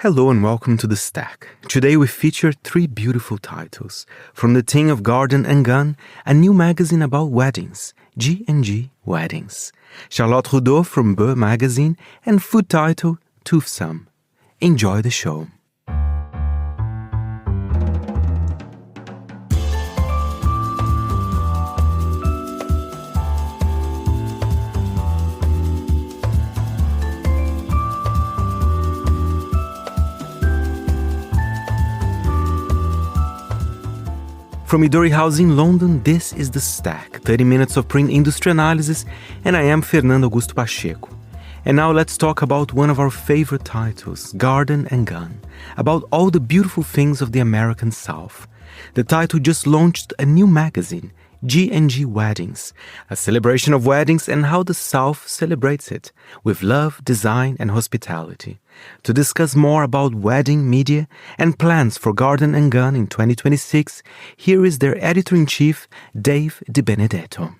Hello and welcome to The Stack. Today we feature three beautiful titles. From the team of Garden and Gun, a new magazine about weddings, G&G Weddings. Charlotte Roudaut from Beau magazine, and food title, Toothsome. Enjoy the show. From Midori House in London, this is The Stack, 30 minutes of print industry analysis, and I am Fernando Augusto Pacheco. And now let's talk about one of our favorite titles, Garden and Gun, about all the beautiful things of the American South. The title just launched a new magazine, G&G Weddings, a celebration of weddings and how the South celebrates it, with love, design, and hospitality. To discuss more about wedding media and plans for Garden and Gun in 2026, here is their editor-in-chief, Dave Dibenedetto.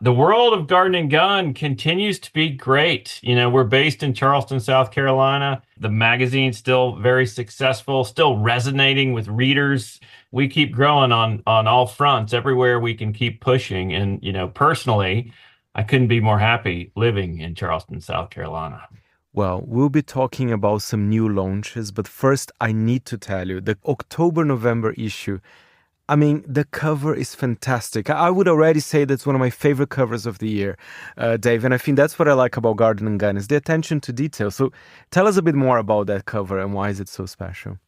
The world of Garden and Gun continues to be great. You know, we're based in Charleston, South Carolina. The magazine's still very successful, still resonating with readers. We keep growing on all fronts, everywhere we can keep pushing. And, you know, personally, I couldn't be more happy living in Charleston, South Carolina. Well, we'll be talking about some new launches, but first I need to tell you, the October-November issue, I mean, the cover is fantastic. I would already say that's one of my favorite covers of the year, Dave, and I think that's what I like about Garden and Gun, is the attention to detail. So tell us a bit more about that cover and why is it so special?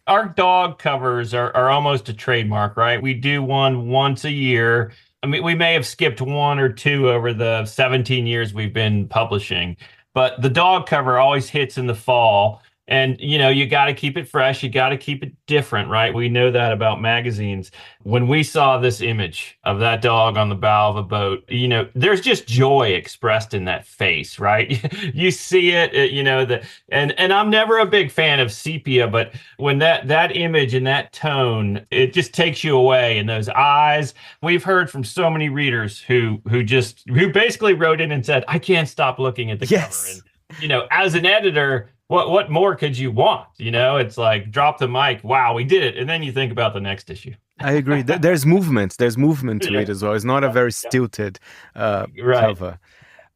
Our dog covers are almost a trademark, right? We do one once a year. I mean, we may have skipped one or two over the 17 years we've been publishing, but the dog cover always hits in the fall. And, you know, you got to keep it fresh. You got to keep it different, right? We know that about magazines. When we saw this image of that dog on the bow of a boat, you know, there's just joy expressed in that face, right? You see it, you know, and I'm never a big fan of sepia, but when that image and that tone, it just takes you away. And those eyes, we've heard from so many readers who basically wrote in and said, I can't stop looking at the cover. And, you know, as an editor, what more could you want? You know, it's like, drop the mic. Wow, we did it. And then you think about the next issue. I agree. There's movement. There's movement to it as well. It's not a very stilted cover.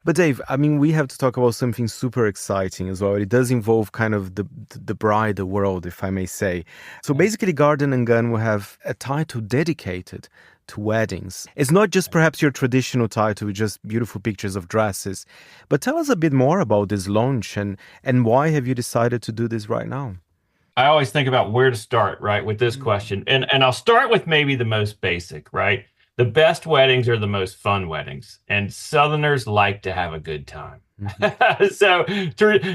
But Dave, I mean, we have to talk about something super exciting as well. It does involve kind of the bridal world, if I may say. So basically, Garden and Gun will have a title dedicated to weddings. It's not just perhaps your traditional title with just beautiful pictures of dresses, but tell us a bit more about this launch and why have you decided to do this right now? I always think about where to start, right, with this question. And I'll start with maybe the most basic, right? The best weddings are the most fun weddings, and Southerners like to have a good time. Mm-hmm. So,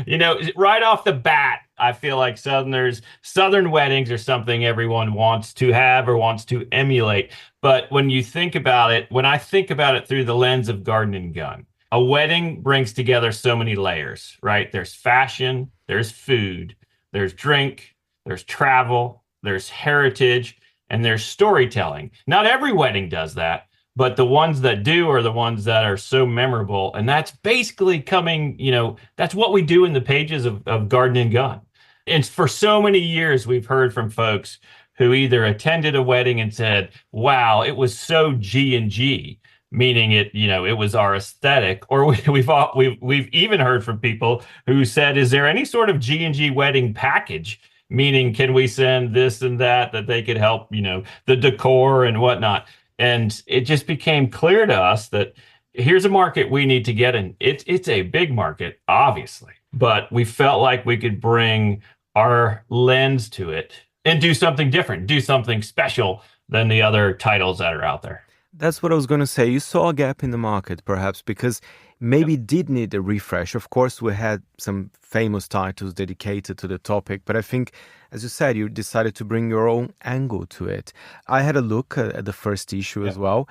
you know, right off the bat, I feel like Southern weddings are something everyone wants to have or wants to emulate. But when you think about it, when I think about it through the lens of Garden and Gun, a wedding brings together so many layers, right? There's fashion, there's food, there's drink, there's travel, there's heritage, and there's storytelling. Not every wedding does that, but the ones that do are the ones that are so memorable. And that's basically coming, you know, that's what we do in the pages of Garden and Gun. And for so many years, we've heard from folks who either attended a wedding and said, wow, it was so G&G, meaning it, you know, it was our aesthetic. Or we've even heard from people who said, is there any sort of G&G wedding package? Meaning, can we send this and that they could help, you know, the decor and whatnot. And it just became clear to us that here's a market we need to get in. It's a big market, obviously, but we felt like we could bring our lens to it and do something different, do something special than the other titles that are out there. That's what I was going to say. You saw a gap in the market, perhaps, because maybe it did need a refresh. Of course, we had some famous titles dedicated to the topic, but I think, as you said, you decided to bring your own angle to it. I had a look at the first issue as well.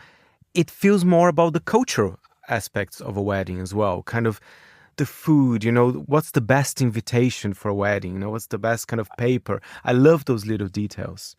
It feels more about the cultural aspects of a wedding as well, kind of the food, you know, what's the best invitation for a wedding, you know, what's the best kind of paper. I love those little details.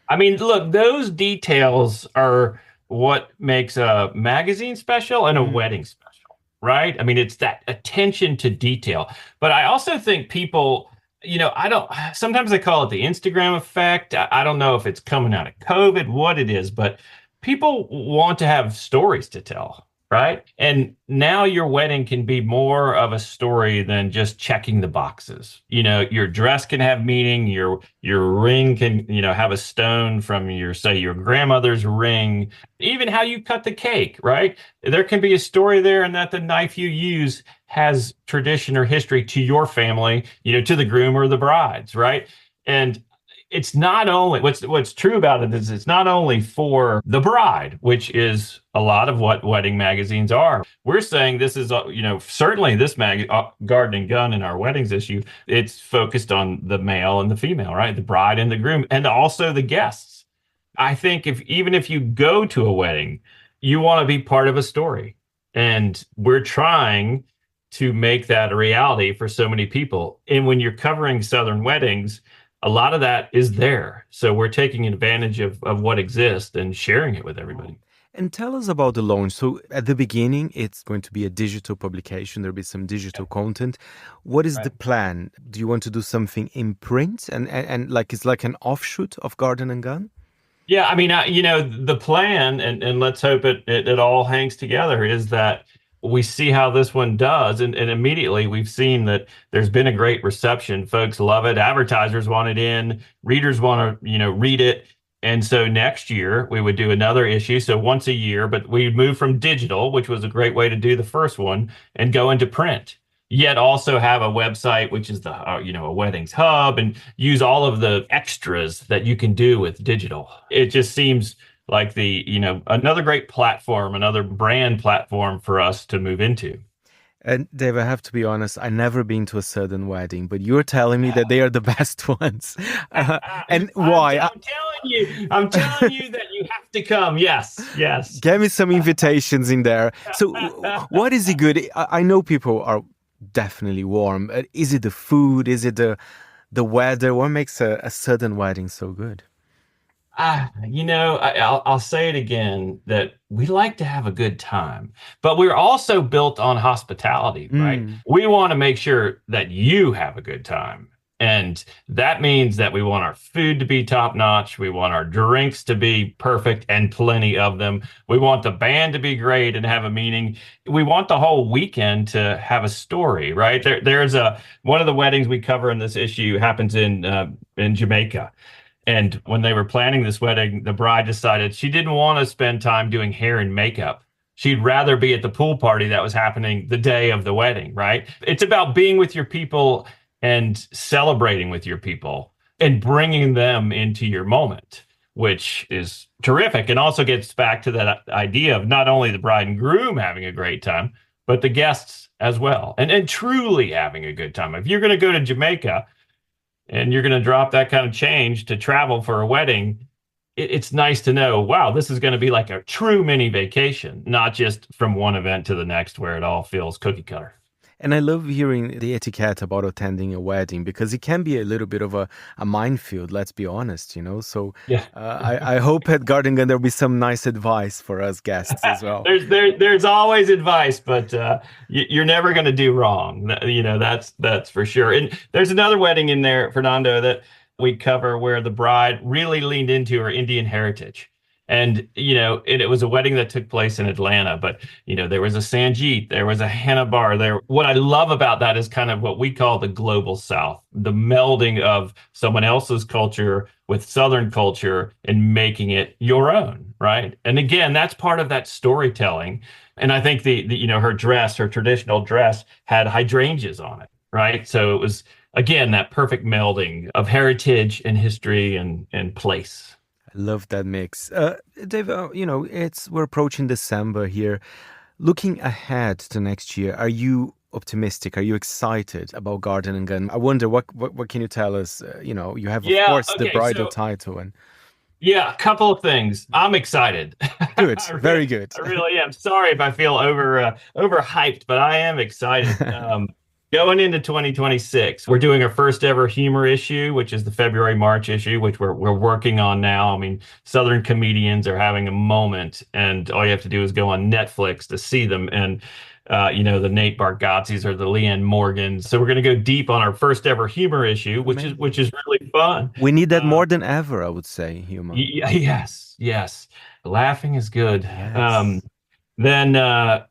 I mean, look, those details are what makes a magazine special and a wedding special, right? I mean, it's that attention to detail. But I also think people, I don't, sometimes they call it the Instagram effect. I don't know if it's coming out of COVID, what it is, but people want to have stories to tell, right? And now your wedding can be more of a story than just checking the boxes. Your dress can have meaning, your ring can, have a stone from say your grandmother's ring, even how you cut the cake, right? There can be a story there, and that the knife you use has tradition or history to your family, to the groom or the brides, right? And it's not only what's true about it is it's not only for the bride, which is a lot of what wedding magazines are. We're saying this is, certainly this Garden and Gun in our weddings issue, it's focused on the male and the female, right? The bride and the groom, and also the guests. I think even if you go to a wedding, you want to be part of a story. And we're trying to make that a reality for so many people. And when you're covering Southern weddings, a lot of that is there. So we're taking advantage of what exists and sharing it with everybody. And tell us about the launch. So at the beginning, it's going to be a digital publication. There'll be some digital content. What is the plan? Do you want to do something in print and like it's like an offshoot of Garden and Gun? Yeah, I mean, the plan, and let's hope it all hangs together, is that we see how this one does. And immediately we've seen that there's been a great reception. Folks love it. Advertisers want it in. Readers want to, read it. And so next year we would do another issue. So once a year, but we move from digital, which was a great way to do the first one, and go into print. Yet also have a website, which is a weddings hub, and use all of the extras that you can do with digital. It just seems like another great platform, another brand platform for us to move into. And Dave, I have to be honest, I've never been to a Southern wedding, but you're telling me that they are the best ones. And why? I'm telling you that you have to come. Yes. Get me some invitations in there. So what is it good? I know people are definitely warm. Is it the food? Is it the weather? What makes a Southern wedding so good? I'll say it again, that we like to have a good time, but we're also built on hospitality, right? We want to make sure that you have a good time. And that means that we want our food to be top notch. We want our drinks to be perfect and plenty of them. We want the band to be great and have a meaning. We want the whole weekend to have a story, right? There's one of the weddings we cover in this issue happens in Jamaica. And when they were planning this wedding, the bride decided she didn't want to spend time doing hair and makeup. She'd rather be at the pool party that was happening the day of the wedding, right? It's about being with your people and celebrating with your people and bringing them into your moment, which is terrific. And also gets back to that idea of not only the bride and groom having a great time, but the guests as well, and truly having a good time. If you're going to go to Jamaica and you're going to drop that kind of change to travel for a wedding, it's nice to know, wow, this is going to be like a true mini vacation, not just from one event to the next where it all feels cookie cutter. And I love hearing the etiquette about attending a wedding, because it can be a little bit of a minefield, let's be honest, So yeah. I hope at Garden Gun there'll be some nice advice for us guests as well. There's always advice, but you're never going to do wrong. That's for sure. And there's another wedding in there, Fernando, that we cover where the bride really leaned into her Indian heritage. And, it was a wedding that took place in Atlanta, but, there was a Sangeet, there was a Hannah Bar there. What I love about that is kind of what we call the global South, the melding of someone else's culture with Southern culture and making it your own, right? And again, that's part of that storytelling. And I think her traditional dress had hydrangeas on it, right? So it was, again, that perfect melding of heritage and history and place. Love that mix. Dave, we're approaching December here. Looking ahead to next year, are you optimistic? Are you excited about Garden and Gun? I wonder, what can you tell us? You have, of course, the bridal title. Yeah, a couple of things. I'm excited. Good, very good. I really am. Sorry if I feel overhyped, but I am excited. Going into 2026, we're doing our first ever humor issue, which is the February-March issue, which we're working on now. I mean, Southern comedians are having a moment, and all you have to do is go on Netflix to see them. And the Nate Bargatzes or the Leanne Morgans. So we're going to go deep on our first ever humor issue, which is really fun. We need that more than ever, I would say, humor. Yes. Laughing is good. Yes. Then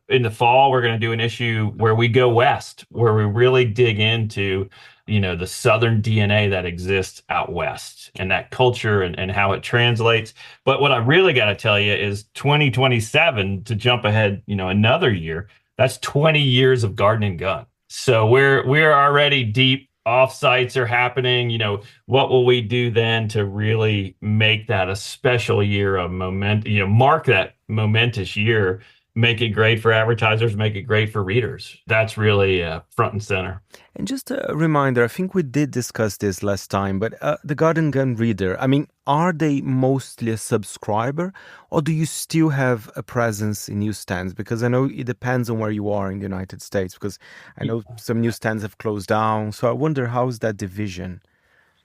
in the fall, we're going to do an issue where we go west, where we really dig into, the Southern DNA that exists out west and that culture and how it translates. But what I really got to tell you is 2027, to jump ahead, another year, that's 20 years of Garden and Gun. So we're already deep. Offsites are happening. What will we do then to really make that a special year of mark that momentous year, make it great for advertisers, make it great for readers? That's really front and center. And just a reminder, I think we did discuss this last time, but the Garden Gun reader, are they mostly a subscriber, or do you still have a presence in newsstands? Because I know it depends on where you are in the United States, because I know some newsstands have closed down. So I wonder, how's that division?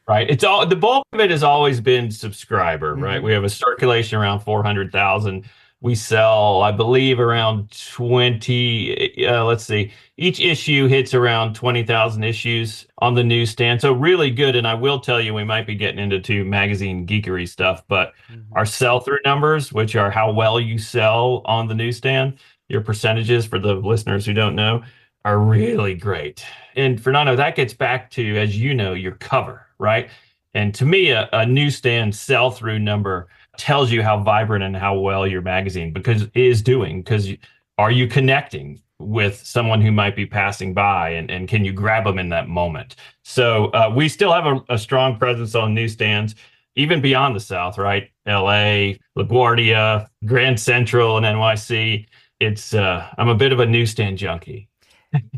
Right. It's the bulk of it has always been subscriber, right? We have a circulation around 400,000. We sell, I believe, around 20, let's see, each issue hits around 20,000 issues on the newsstand. So really good. And I will tell you, we might be getting into magazine geekery stuff, but our sell-through numbers, which are how well you sell on the newsstand, your percentages for the listeners who don't know, are really great. And Fernando, that gets back to, as you know, your cover, right? And to me, a newsstand sell-through number tells you how vibrant and how well your magazine is doing, because are you connecting with someone who might be passing by, and can you grab them in that moment? So we still have a strong presence on newsstands, even beyond the South, right? LA, LaGuardia, Grand Central, and NYC. It's I'm a bit of a newsstand junkie.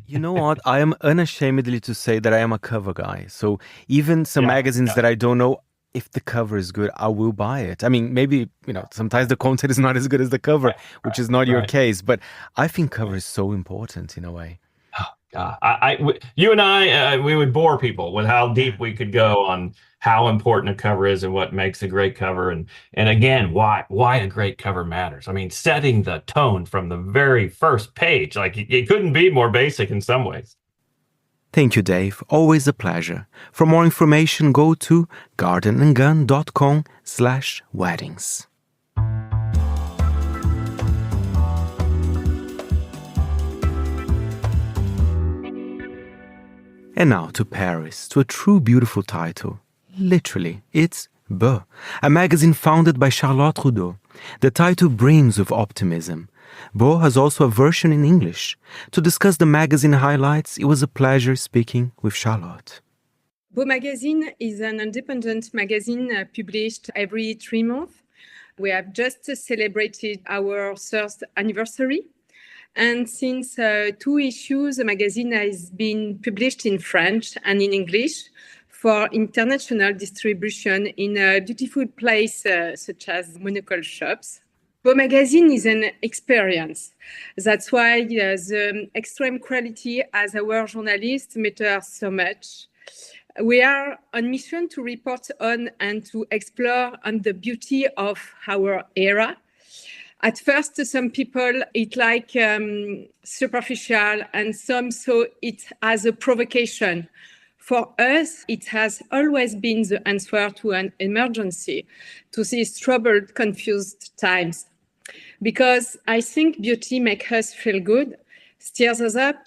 You know what? I am unashamedly to say that I am a cover guy. So even some magazines that I don't know, if the cover is good, I will buy it. Maybe, sometimes the content is not as good as the cover, which is not your case. But I think cover is so important in a way. You and I, we would bore people with how deep we could go on how important a cover is and what makes a great cover. And again, why a great cover matters. Setting the tone from the very first page, like it couldn't be more basic in some ways. Thank you, Dave. Always a pleasure. For more information, go to gardenandgun.com/weddings. And now to Paris, to a true beautiful title. Literally, it's Beau, a magazine founded by Charlotte Roudaut. The title brims with optimism. Beau has also a version in English. To discuss the magazine highlights, it was a pleasure speaking with Charlotte. Beau magazine is an independent magazine published every 3 months. We have just celebrated our 3rd anniversary. And since 2 issues, the magazine has been published in French and in English for international distribution in a beautiful place such as Monocle shops. Beau magazine is an experience. That's why the extreme quality as our journalists matters so much. We are on mission to report on and to explore on the beauty of our era. At first, some people, it like superficial, and some saw it as a provocation. For us, it has always been the answer to an emergency, to these troubled, confused times. Because I think beauty makes us feel good, stirs us up,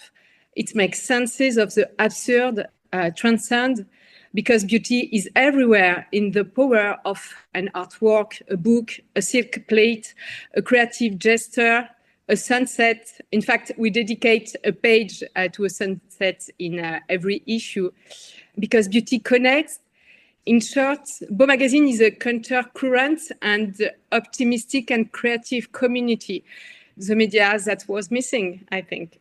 it makes senses of the absurd transcend, because beauty is everywhere in the power of an artwork, a book, a silk plate, a creative gesture, a sunset. In fact, we dedicate a page to a sunset in every issue, because beauty connects. In short, Beau magazine is a counter-current and optimistic and creative community. The media that was missing, I think.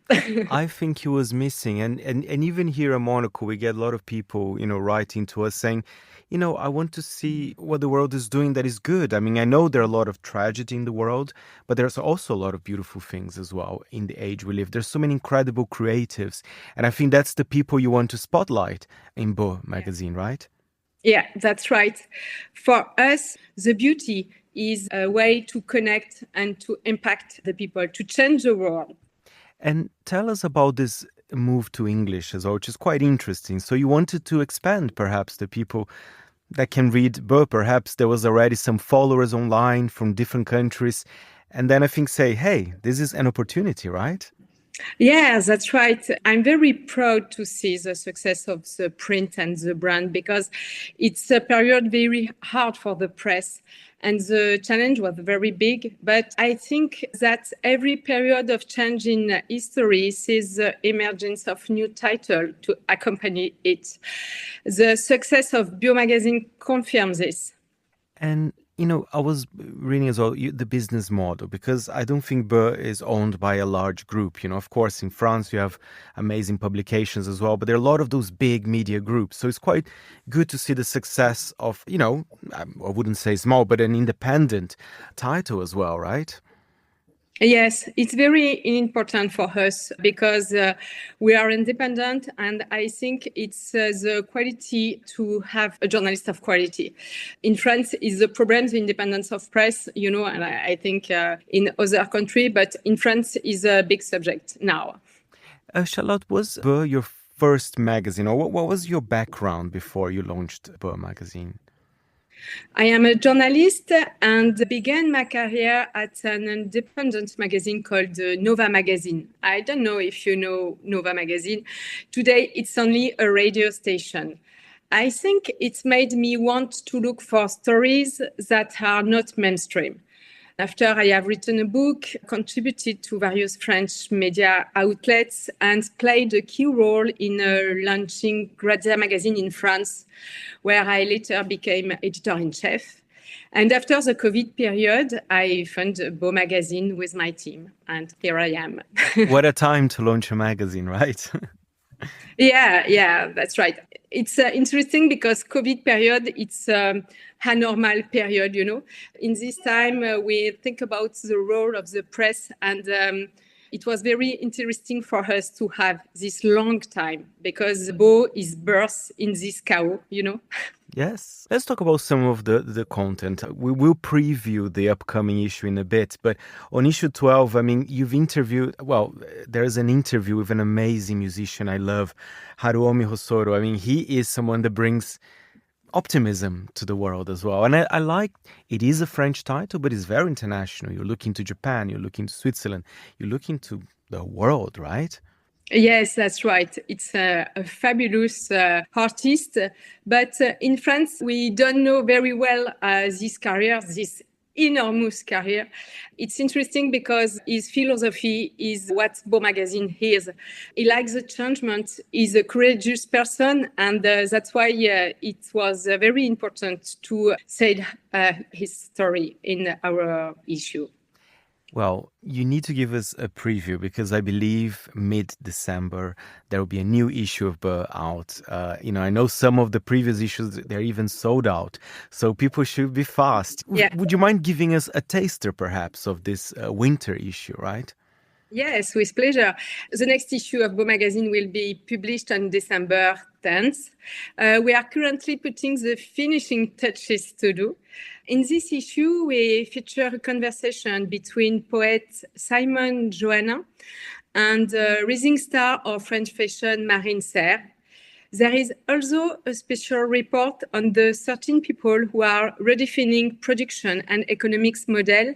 I think it was missing. And even here at Monocle, we get a lot of people, writing to us saying, I want to see what the world is doing that is good. I know there are a lot of tragedy in the world, but there's also a lot of beautiful things as well in the age we live. There's so many incredible creatives. And I think that's the people you want to spotlight in Beau magazine, right? Yeah, that's right. For us, the beauty is a way to connect and to impact the people, to change the world. And tell us about this move to English as well, which is quite interesting. So you wanted to expand perhaps the people that can read Beau. Perhaps there was already some followers online from different countries. And then I think say, hey, this is an opportunity, right? Yeah, that's right. I'm very proud to see the success of the print and the brand because it's a period very hard for the press and the challenge was very big. But I think that every period of change in history sees the emergence of new title to accompany it. The success of Beau magazine confirms this. And I was reading as well the business model, because I don't think Beau is owned by a large group. Of course, in France, you have amazing publications as well, but there are a lot of those big media groups. So it's quite good to see the success of, I wouldn't say small, but an independent title as well, right? Yes, it's very important for us because we are independent, and I think it's the quality to have a journalist of quality. In France, is the problem the independence of press, and I think in other countries, but in France is a big subject now. Charlotte, was Beau your first magazine, or what was your background before you launched Beau magazine? I am a journalist and began my career at an independent magazine called Nova Magazine. I don't know if you know Nova Magazine. Today, it's only a radio station. I think it's made me want to look for stories that are not mainstream. After I have written a book, contributed to various French media outlets, and played a key role in launching Roudaut magazine in France, where I later became editor-in-chief. And after the COVID period, I founded Beau magazine with my team, and here I am. What a time to launch a magazine, right? Yeah, that's right. It's interesting because COVID period, it's a normal period, In this time, we think about the role of the press, and it was very interesting for us to have this long time because Beau is birth in this chaos, Yes. Let's talk about some of the content. We will preview the upcoming issue in a bit, but on issue 12, you've interviewed, there's an interview with an amazing musician I love, Haruomi Hosoru. He is someone that brings optimism to the world as well. And I like, it is a French title, but it's very international. You're looking to Japan, you're looking to Switzerland, you're looking to the world, right? Yes, that's right. It's a fabulous artist. But in France, we don't know very well this career, this enormous career. It's interesting because his philosophy is what Beau magazine is. He likes the changement. He's a courageous person. And that's why it was very important to say his story in our issue. Well, you need to give us a preview because I believe mid-December there will be a new issue of Beau out. I know some of the previous issues, they're even sold out. So people should be fast. Yeah. Would you mind giving us a taster perhaps of this winter issue, right? Yes, with pleasure. The next issue of Beau magazine will be published on December 10th. We are currently putting the finishing touches to do. In this issue, we feature a conversation between poet Simon Johannin and rising star of French fashion Marine Serre. There is also a special report on the 13 people who are redefining production and economics model.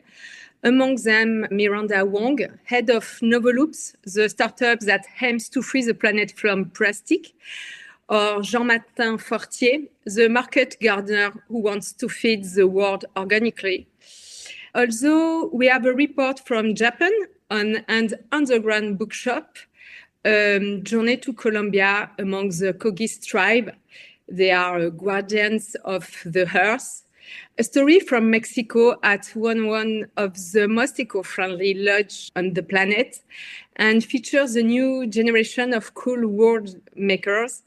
Among them, Miranda Wong, head of Novoloops, the startup that aims to free the planet from plastic, or Jean-Martin Fortier, the market gardener who wants to feed the world organically. Also, we have a report from Japan on an underground bookshop, journey to Colombia among the Kogis tribe. They are guardians of the earth. A story from Mexico at one of the most eco-friendly lodges on the planet, and features a new generation of cool world makers.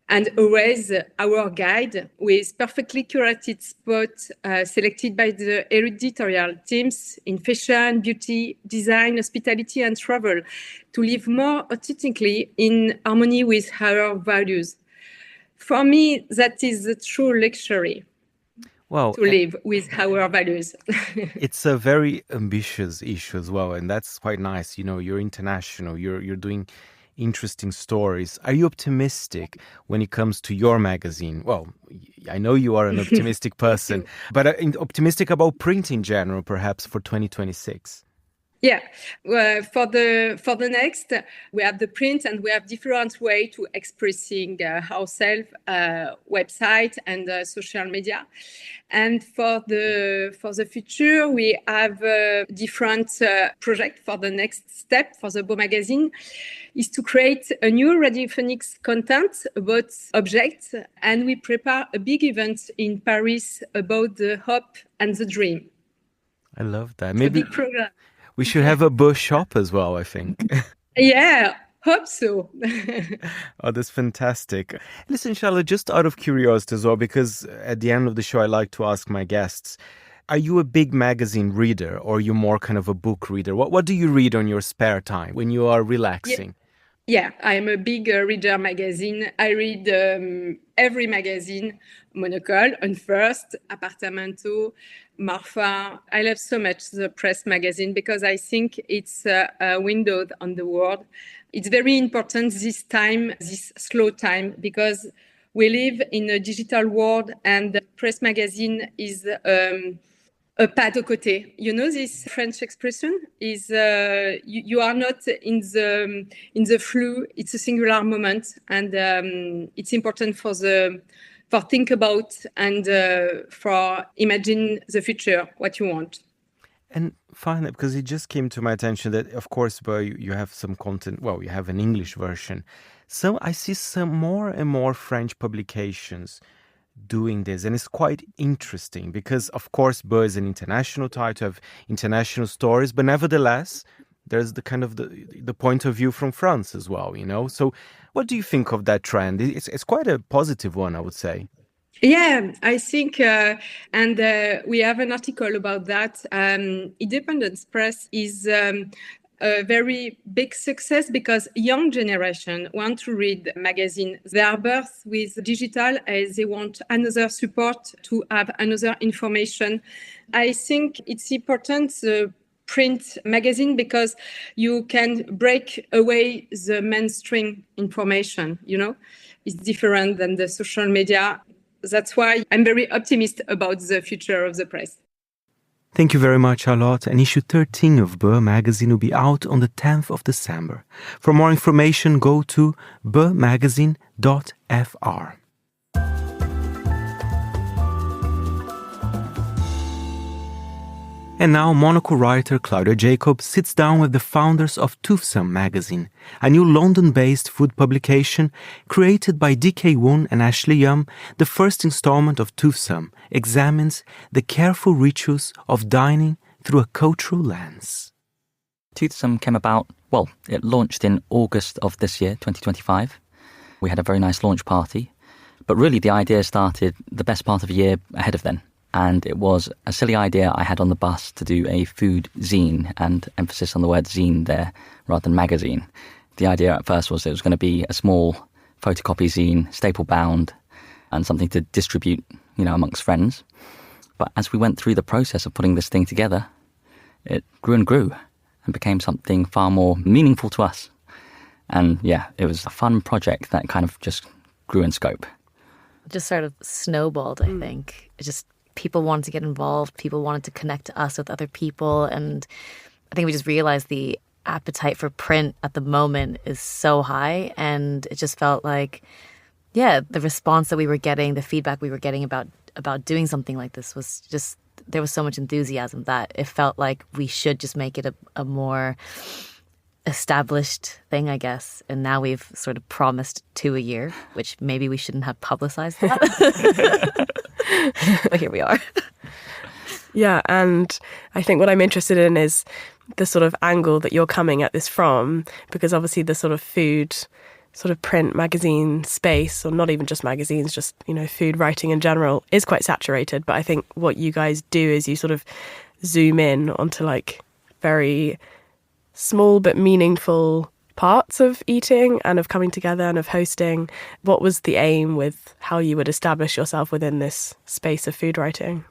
And always our guide with perfectly curated spots selected by the editorial teams in fashion, beauty, design, hospitality, and travel to live more authentically in harmony with our values. For me, that is the true luxury. Well, to live with our values. it's a very ambitious issue as well, and that's quite nice. You know, you're international, you're doing interesting stories. Are you optimistic when it comes to your magazine? Well, I know you are an optimistic person, but optimistic about print in general, perhaps for 2026. Yeah, for the next, we have the print, and we have different way to expressing ourselves, website and social media. And for the future, we have different project for the next step for the Beau magazine is to create a new radiophonic content about objects, and we prepare a big event in Paris about the hope and the dream. I love that. It's Maybe a big program. we should have a Beau shop as well, I think. Yeah, hope so. Oh, that's fantastic. Listen, Charlotte, just out of curiosity as well, because at the end of the show, I like to ask my guests, are you a big magazine reader or are you more kind of a book reader? What do you read on your spare time when you are relaxing? Yeah, I'm a big reader magazine. I read every magazine, Monocle, On First, Apartamento, Marfa. I love so much the press magazine because I think it's a window on the world. It's very important this time, this slow time, because we live in a digital world and the press magazine is a pas de côté. You know this French expression is you are not in the flow. It's a singular moment, and it's important for think about and for imagine the future, what you want. And finally, because it just came to my attention that, of course, Beau, you have some content. Well, you have an English version. So I see some more and more French publications doing this, and it's quite interesting because, of course, Beau is an international title, have international stories, but nevertheless, there's the kind of the point of view from France as well, you know. So, what do you think of that trend? It's quite a positive one, I would say. Yeah, I think, and we have an article about that. Independent press is a very big success because young generation want to read magazine. They are birthed with digital as they want another support to have another information. I think it's important print magazine because you can break away the mainstream information, you know. It's different than the social media. That's why I'm very optimistic about the future of the press. Thank you very much, Charlotte. And issue 13 of Beau magazine will be out on the 10th of December. For more information, go to beumagazine.fr. And now Monocle writer Claudia Jacob sits down with the founders of Toothsome magazine, a new London-based food publication created by Woon and Ashley Yun. The first installment of Toothsome examines the careful rituals of dining through a cultural lens. Toothsome came about, well, it launched in August of this year, 2025. We had a very nice launch party, but really the idea started the best part of a year ahead of then. And it was a silly idea I had on the bus to do a food zine, and emphasis on the word zine there rather than magazine. The idea at first was it was going to be a small photocopy zine, staple bound, and something to distribute, you know, amongst friends. But as we went through the process of putting this thing together, it grew and grew and became something far more meaningful to us. And yeah, it was a fun project that kind of just grew in scope. Just sort of snowballed, I think. It just people wanted to get involved. People wanted to connect to us with other people. And I think we just realized the appetite for print at the moment is so high. And it just felt like, yeah, the response that we were getting, the feedback we were getting about doing something like this was just, there was so much enthusiasm that it felt like we should just make it a more established thing, I guess. And now we've sort of promised 2 a year, which maybe we shouldn't have publicized that. But here we are. Yeah, and I think what I'm interested in is the sort of angle that you're coming at this from, because obviously the sort of food, sort of print magazine space, or not even just magazines, just, you know, food writing in general is quite saturated. But I think what you guys do is you sort of zoom in onto like very small but meaningful parts of eating and of coming together and of hosting. What was the aim with how you would establish yourself within this space of food writing?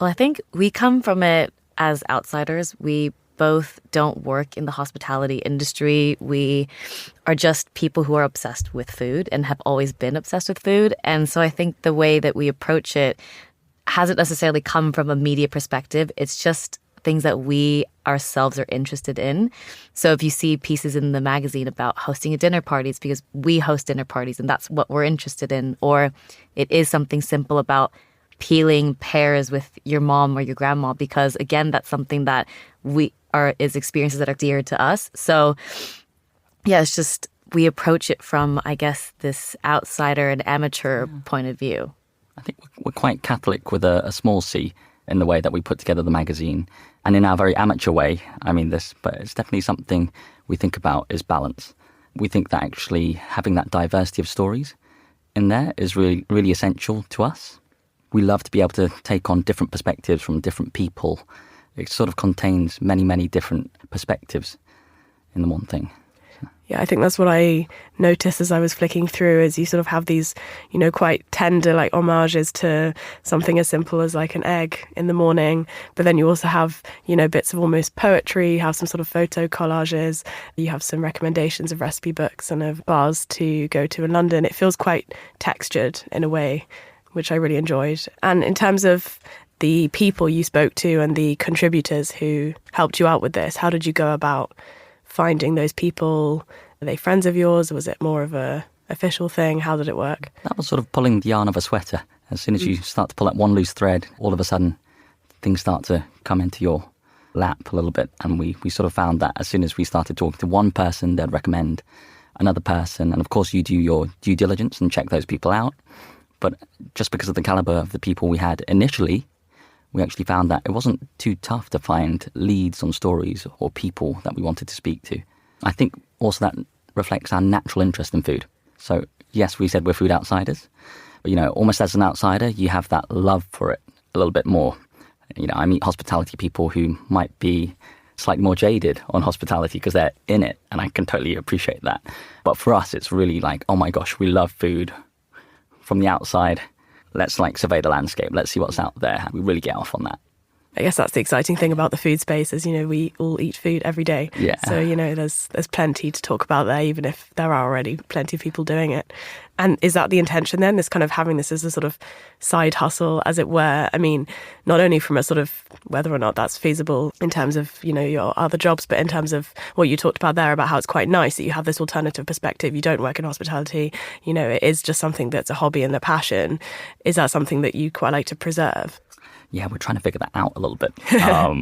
Well, I think we come from it as outsiders. We both don't work in the hospitality industry. We are just people who are obsessed with food and have always been obsessed with food. And so I think the way that we approach it hasn't necessarily come from a media perspective. It's just things that we ourselves are interested in. So if you see pieces in the magazine about hosting a dinner party, it's because we host dinner parties and that's what we're interested in. Or it is something simple about peeling pears with your mom or your grandma, because again, that's something that is experiences that are dear to us. So yeah, it's just we approach it from, I guess, this outsider and amateur point of view. I think we're quite Catholic with a small c in the way that we put together the magazine. And in our very amateur way, I mean this, but it's definitely something we think about is balance. We think that actually having that diversity of stories in there is really, really essential to us. We love to be able to take on different perspectives from different people. It sort of contains many, many different perspectives in the one thing. Yeah, I think that's what I noticed as I was flicking through, is you sort of have these, quite tender like homages to something as simple as like an egg in the morning. But then you also have, bits of almost poetry, you have some sort of photo collages, you have some recommendations of recipe books and of bars to go to in London. It feels quite textured in a way, which I really enjoyed. And in terms of the people you spoke to and the contributors who helped you out with this, how did you go about finding those people? Are they friends of yours, or was it more of a official thing? How did it work? That was sort of pulling the yarn of a sweater. As soon as you start to pull out one loose thread, all of a sudden things start to come into your lap a little bit. And we sort of found that as soon as we started talking to one person, they'd recommend another person. And of course you do your due diligence and check those people out. But just because of the caliber of the people we had initially, we actually found that it wasn't too tough to find leads on stories or people that we wanted to speak to. I think also that reflects our natural interest in food. So yes, we said we're food outsiders, but almost as an outsider, you have that love for it a little bit more. I meet hospitality people who might be slightly more jaded on hospitality because they're in it, and I can totally appreciate that. But for us, it's really like, oh my gosh, we love food from the outside. Let's survey the landscape. Let's see what's out there. We really get off on that. I guess that's the exciting thing about the food space is, we all eat food every day. Yeah. So, there's plenty to talk about there, even if there are already plenty of people doing it. And is that the intention then, this kind of having this as a sort of side hustle, as it were? I mean, not only from a sort of whether or not that's feasible in terms of, your other jobs, but in terms of what you talked about there, about how it's quite nice that you have this alternative perspective. You don't work in hospitality. It is just something that's a hobby and a passion. Is that something that you quite like to preserve? Yeah, we're trying to figure that out a little bit.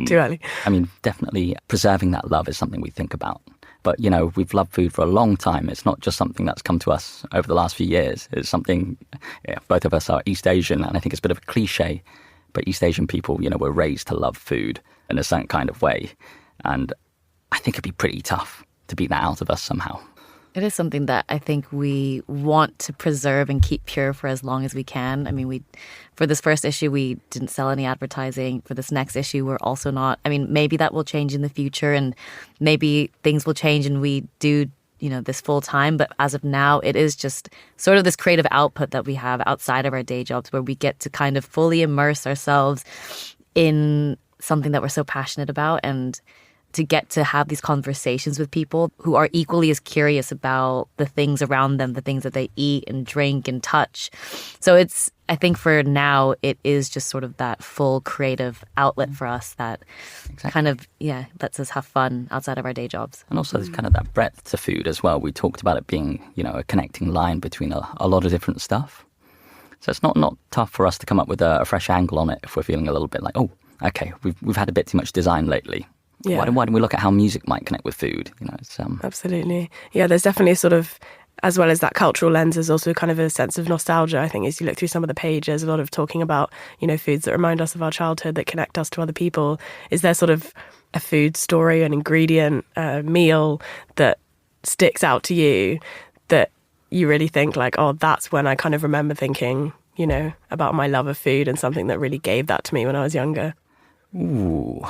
Too early. I mean, definitely preserving that love is something we think about. But, we've loved food for a long time. It's not just something that's come to us over the last few years. It's something, both of us are East Asian, and I think it's a bit of a cliche, but East Asian people, were raised to love food in a certain kind of way. And I think it'd be pretty tough to beat that out of us somehow. It is something that I think we want to preserve and keep pure for as long as we can. I mean, for this first issue, we didn't sell any advertising. For this next issue, we're also not. I mean, maybe that will change in the future, and maybe things will change and we do, this full time. But as of now, it is just sort of this creative output that we have outside of our day jobs, where we get to kind of fully immerse ourselves in something that we're so passionate about, and to get to have these conversations with people who are equally as curious about the things around them, the things that they eat and drink and touch. So I think for now, it is just sort of that full creative outlet for us that kind of, lets us have fun outside of our day jobs. And also there's kind of that breadth to food as well. We talked about it being, a connecting line between a lot of different stuff. So it's not tough for us to come up with a fresh angle on it if we're feeling a little bit like, oh, okay, we've had a bit too much design lately. Yeah. Why don't we look at how music might connect with food? It's Absolutely. Yeah, there's definitely a sort of, as well as that cultural lens, there's also kind of a sense of nostalgia, I think, as you look through some of the pages, a lot of talking about, foods that remind us of our childhood, that connect us to other people. Is there sort of a food story, an ingredient, a meal that sticks out to you that you really think like, oh, that's when I kind of remember thinking, about my love of food and something that really gave that to me when I was younger? Ooh,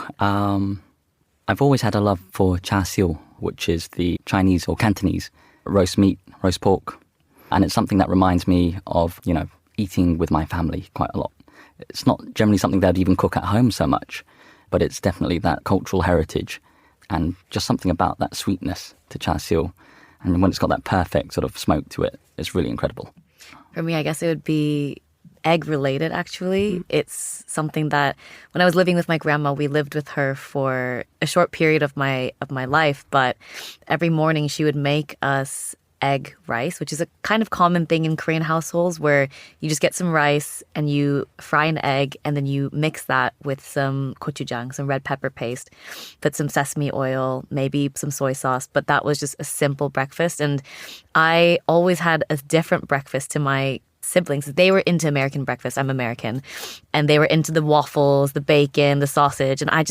I've always had a love for char siu, which is the Chinese or Cantonese roast meat, roast pork. And it's something that reminds me of, eating with my family quite a lot. It's not generally something that I'd even cook at home so much, but it's definitely that cultural heritage and just something about that sweetness to char siu. And when it's got that perfect sort of smoke to it, it's really incredible. For me, I guess it would be egg related, actually. It's something that when I was living with my grandma, we lived with her for a short period of my life, but every morning she would make us egg rice, which is a kind of common thing in Korean households where you just get some rice and you fry an egg and then you mix that with some gochujang, some red pepper paste, put some sesame oil, maybe some soy sauce. But that was just a simple breakfast. And I always had a different breakfast to my siblings. They were into American breakfast. I'm American. And they were into the waffles, the bacon, the sausage. And I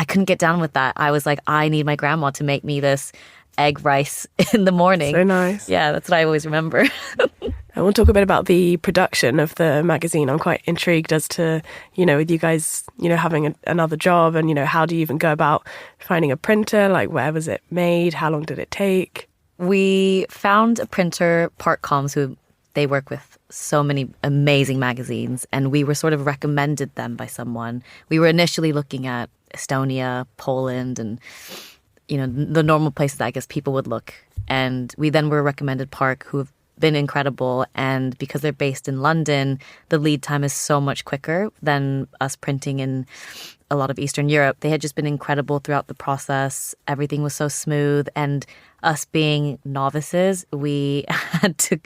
couldn't get down with that. I was like, I need my grandma to make me this egg rice in the morning. So nice. Yeah, that's what I always remember. I want to talk a bit about the production of the magazine. I'm quite intrigued as to, with you guys, having another job and, how do you even go about finding a printer? Like, where was it made? How long did it take? We found a printer, Park Comms, who they work with so many amazing magazines, and we were sort of recommended them by someone. We were initially looking at Estonia, Poland, and the normal places I guess people would look. And we then were recommended Park, who have been incredible. And because they're based in London, the lead time is so much quicker than us printing in a lot of Eastern Europe. They had just been incredible throughout the process. Everything was so smooth. And us being novices, we had to...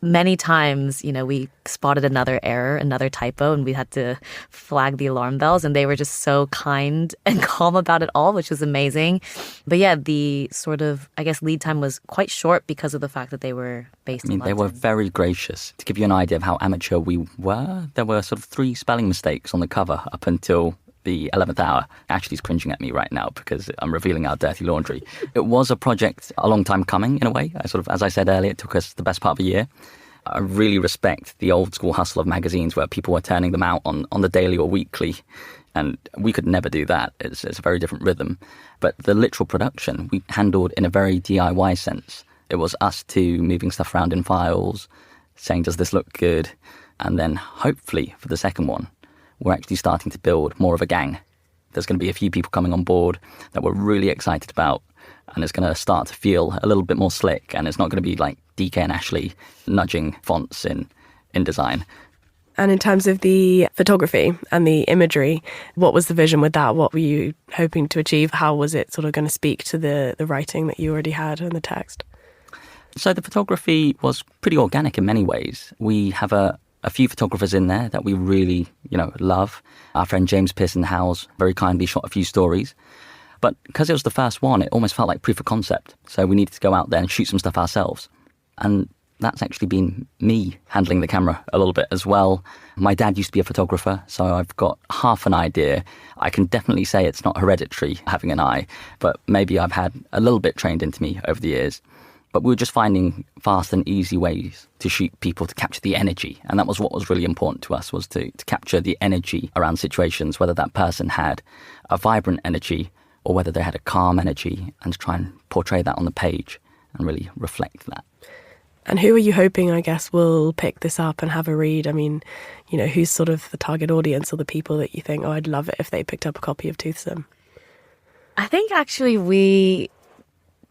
Many times, we spotted another error, another typo, and we had to flag the alarm bells, and they were just so kind and calm about it all, which was amazing. But yeah, the sort of, I guess, lead time was quite short because of the fact that they were based in London. They were very gracious. To give you an idea of how amateur we were, there were sort of 3 spelling mistakes on the cover up until the 11th hour. Ashley's cringing at me right now because I'm revealing our dirty laundry. It was a project a long time coming, in a way. As I said earlier, it took us the best part of a year. I really respect the old school hustle of magazines where people were turning them out on the daily or weekly, and we could never do that. It's a very different rhythm. But the literal production, we handled in a very DIY sense. It was us two moving stuff around in files, saying, does this look good? And then hopefully for the second one, we're actually starting to build more of a gang. There's going to be a few people coming on board that we're really excited about, and it's going to start to feel a little bit more slick, and it's not going to be like DK and Ashley nudging fonts in design. And in terms of the photography and the imagery, what was the vision with that? What were you hoping to achieve? How was it sort of going to speak to the writing that you already had and the text? So the photography was pretty organic in many ways. We have a few photographers in there that we really, love. Our friend James Pearson Howes very kindly shot a few stories. But because it was the first one, it almost felt like proof of concept. So we needed to go out there and shoot some stuff ourselves. And that's actually been me handling the camera a little bit as well. My dad used to be a photographer, so I've got half an idea. I can definitely say it's not hereditary, having an eye, but maybe I've had a little bit trained into me over the years. But we were just finding fast and easy ways to shoot people, to capture the energy. And that was what was really important to us, was to capture the energy around situations, whether that person had a vibrant energy or whether they had a calm energy, and to try and portray that on the page and really reflect that. And who are you hoping, I guess, will pick this up and have a read? I mean, who's sort of the target audience or the people that you think, I'd love it if they picked up a copy of Toothsome? I think actually we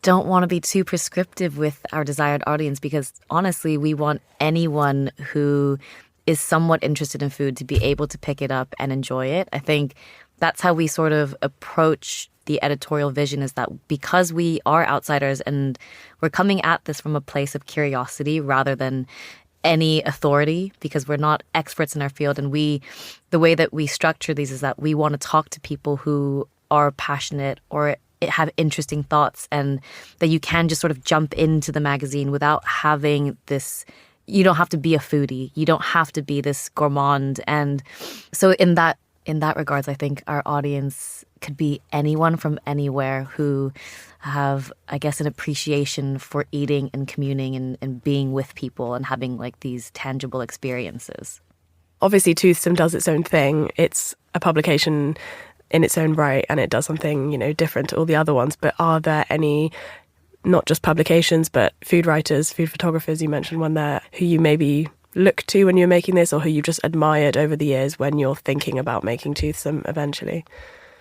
don't want to be too prescriptive with our desired audience, because honestly, we want anyone who is somewhat interested in food to be able to pick it up and enjoy it. I think that's how we sort of approach the editorial vision, is that because we are outsiders and we're coming at this from a place of curiosity rather than any authority, because we're not experts in our field. And the way that we structure these is that we want to talk to people who are passionate or have interesting thoughts, and that you can just sort of jump into the magazine without having this. You don't have to be a foodie. You don't have to be this gourmand. And so in that regards, I think our audience could be anyone from anywhere who have, I guess, an appreciation for eating and communing and being with people and having like these tangible experiences. Obviously, Toothsome does its own thing. It's a publication in its own right and it does something, different to all the other ones. But are there any, not just publications, but food writers, food photographers, you mentioned one there, who you maybe look to when you're making this, or who you've just admired over the years when you're thinking about making Toothsome eventually?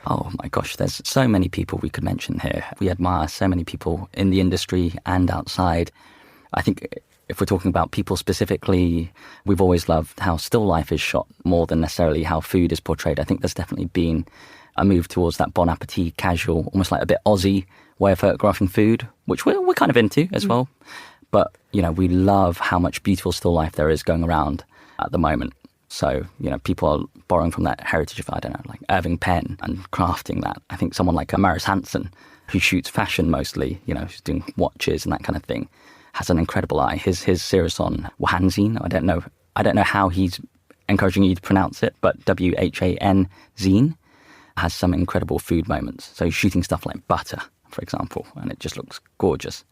Oh my gosh, there's so many people we could mention here. We admire so many people in the industry and outside. I think if we're talking about people specifically, we've always loved how still life is shot more than necessarily how food is portrayed. I think there's definitely been a move towards that bon appetit, casual, almost like a bit Aussie way of photographing food, which we're kind of into as well. But, we love how much beautiful still life there is going around at the moment. So, people are borrowing from that heritage of, I don't know, like Irving Penn and crafting that. I think someone like Maris Hansen, who shoots fashion mostly, who's doing watches and that kind of thing, has an incredible eye. His series on Whanzine, I don't know how he's encouraging you to pronounce it, but WHAN Zine has some incredible food moments. So he's shooting stuff like butter, for example, and it just looks gorgeous.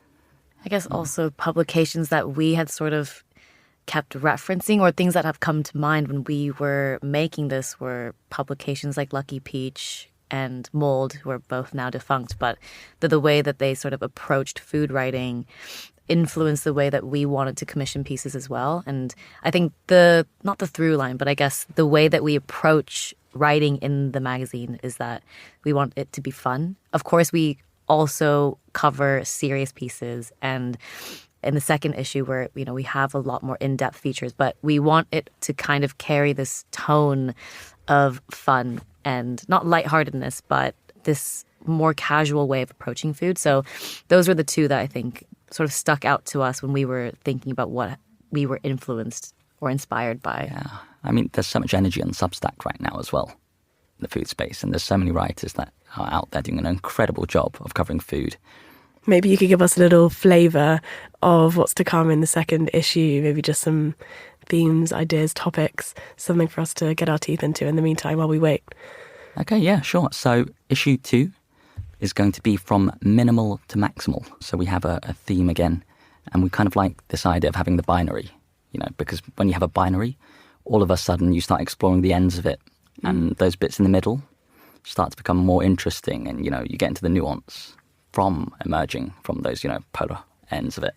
I guess also publications that we had sort of kept referencing, or things that have come to mind when we were making this, were publications like Lucky Peach and Mold, who are both now defunct, but the way that they sort of approached food writing influenced the way that we wanted to commission pieces as well. And I think not the through line, but I guess the way that we approach writing in the magazine is that we want it to be fun. Of course, we also cover serious pieces, and in the second issue where we have a lot more in-depth features, but we want it to kind of carry this tone of fun and not lightheartedness, but this more casual way of approaching food. So those were the two that I think sort of stuck out to us when we were thinking about what we were influenced or inspired by. Yeah, I mean, there's so much energy on Substack right now as well, the food space, and there's so many writers that are out there doing an incredible job of covering food. Maybe you could give us a little flavour of what's to come in the second issue, maybe just some themes, ideas, topics, something for us to get our teeth into in the meantime while we wait. Okay, yeah, sure. So issue 2 is going to be from minimal to maximal. So we have a theme again, and we kind of like this idea of having the binary, because when you have a binary, all of a sudden you start exploring the ends of it, and those bits in the middle start to become more interesting, and, you get into the nuance from emerging from those, polar ends of it.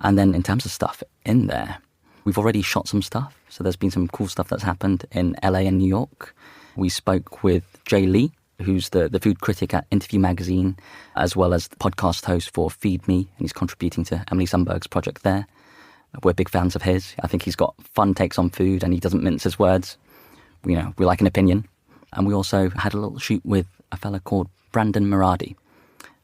And then in terms of stuff in there, we've already shot some stuff. So there's been some cool stuff that's happened in LA and New York. We spoke with Jay Lee, who's the food critic at Interview Magazine, as well as the podcast host for Feed Me, and he's contributing to Emily Sundberg's project there. We're big fans of his. I think he's got fun takes on food, and he doesn't mince his words. We like an opinion. And we also had a little shoot with a fella called Brandon Muradi,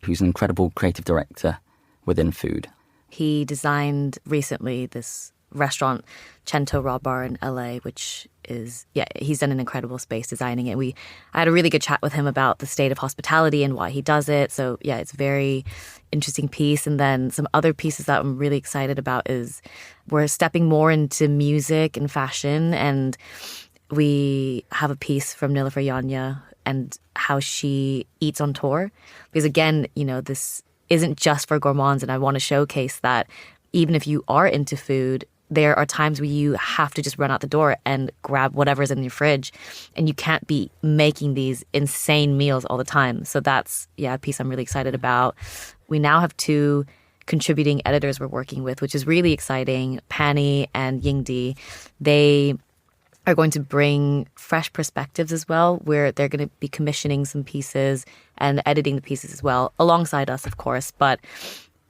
who's an incredible creative director within food. He designed recently this restaurant, Cento Raw Bar in LA, which is, he's done an incredible space designing it. I had a really good chat with him about the state of hospitality and why he does it. So it's a very interesting piece. And then some other pieces that I'm really excited about is we're stepping more into music and fashion. And we have a piece from Nilüfer Yanya and how she eats on tour. Because again, this isn't just for gourmands, and I want to showcase that even if you are into food, there are times where you have to just run out the door and grab whatever's in your fridge, and you can't be making these insane meals all the time. So that's a piece I'm really excited about. We now have 2 contributing editors we're working with, which is really exciting, Pani and Yingdi. They are going to bring fresh perspectives as well, where they're going to be commissioning some pieces and editing the pieces as well, alongside us, of course. But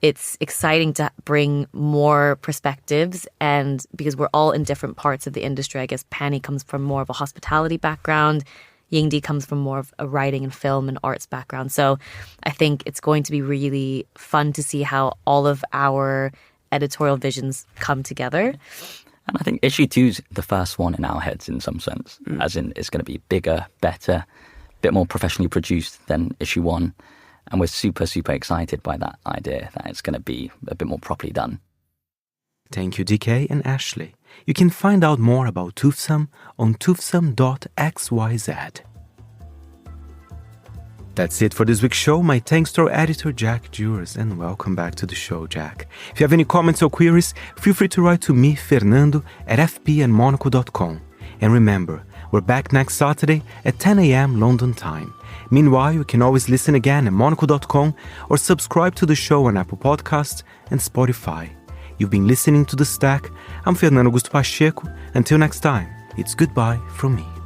it's exciting to bring more perspectives, and because we're all in different parts of the industry. I guess Pani comes from more of a hospitality background. Yingdi comes from more of a writing and film and arts background. So I think it's going to be really fun to see how all of our editorial visions come together. And I think issue 2's the first one in our heads in some sense, as in it's going to be bigger, better, a bit more professionally produced than issue 1. And we're super, super excited by that idea that it's going to be a bit more properly done. Thank you, DK and Ashley. You can find out more about Toothsome on toothsome.xyz. That's it for this week's show. My thanks to our editor, Jack Dewars, and welcome back to the show, Jack. If you have any comments or queries, feel free to write to me, Fernando, at fp@monocle.com. And remember, We're back next Saturday at 10 a.m. London time. Meanwhile, you can always listen again at monocle.com or subscribe to the show on Apple Podcasts and Spotify. You've been listening to The Stack. I'm Fernando Augusto Pacheco. Until next time, it's goodbye from me.